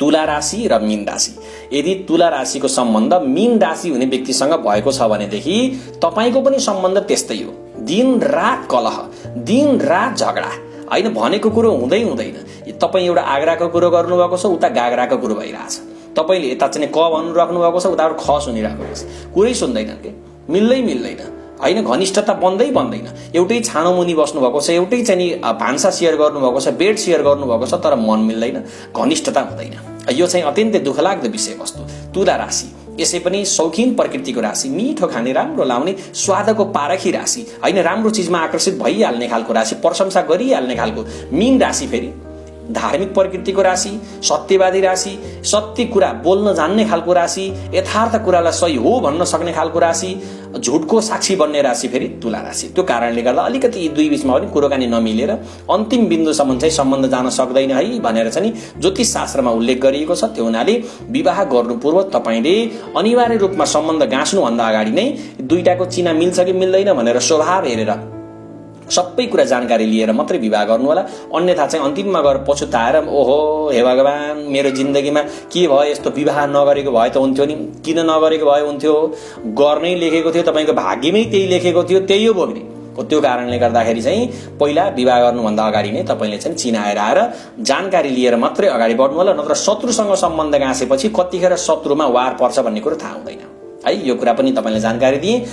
तुला राशि र मीन राशि। यदि तुला राशिको सम्बन्ध मीन राशि हुने व्यक्तिसँग भएको छ भनेदेखि तपाईको पनि सम्बन्ध त्यस्तै हो। दिन रात कलह, दिन रात झगडा, हैन भनेको कुरो हुँदै हुँदैन। तपाई एउटा आग्राको कुरो गर्नुभएको छ, उता गाग्राको कुरो भइरहेछ। तपाईले यता चाहिँ क भन्नु राख्नु भएको छ, उताबाट ख सुनिराख्नु भएको छ। कुरै सुन्दैनन् के, मिल्दैन हैन, घनिष्ठता बन्दैन। एउटै छानो मुनि बस्नु भएको छ, एउटै चाहिँ नि भान्सा शेयर गर्नु भएको छ, बेड शेयर गर्नु भएको छ, तर मन मिल्दैन, घनिष्ठता हुँदैन। यो चाहिँ अत्यन्तै दुःखलाग्दो विषयवस्तु। तुला राशि यसै पनि शौखिन प्रकृतिको राशि, मिठो खाने, राम्रो लाउने, स्वादको पारखी राशि, हैन, राम्रो चीजमा आकर्षित भइहाल्ने खालको राशि, प्रशंसा गरिहाल्ने खालको। मीन राशि फेरि धार्मिक प्रकृतिको राशि, सत्यवादी राशि, सत्य कुरा बोल्न जान्ने खालको राशि, यथार्थ कुरालाई सही हो भन्न सक्ने खालको राशि, झुटको साक्षी बन्ने राशि फेरि तुला राशि। त्यो कारणले गर्दा अलिकति यी दुई बीचमा पनि कुराकानी नमिलेर अन्तिम बिन्दुसम्म चाहिँ सम्बन्ध जान सक्दैन है भनेर चाहिँ ज्योतिष शास्त्रमा उल्लेख गरिएको छ। त्यो हुनाले विवाह गर्नु पूर्व तपाईले अनिवार्य रूपमा सम्बन्ध गाँच्नुभन्दा अगाडि नै दुईटाको चिना मिल्छ कि मिल्दैन भनेर स्वभाव हेरेर सबै कुरा जानकारी लिएर मात्रै विवाह गर्नु होला। अन्यथा चाहिँ अन्तिममा गएर पछुताएर ओहो हे भगवान मेरो जिन्दगीमा के भयो, यस्तो विवाह नगरेको भए त हुन्थ्यो नि, किन नगरेको भए हुन्थ्यो, गर्नै लेखेको थियो, तपाईको भाग्यमै त्यही लेखेको थियो, त्यही हो भोग्ने। त्यो कारणले गर्दाखेरि चाहिँ पहिला विवाह गर्नुभन्दा अगाडि नै तपाईले चाहिँ चिनाएर आएर जानकारी लिएर मात्रै अगाडि बढ्नु होला। नत्र शत्रुसँग सम्बन्ध गाँसेपछि कतिखेर शत्रुमा वार पर्छ भन्ने कुरो थाहा हुँदैन है। यो कुरा पनि तपाईलाई जानकारी दिए।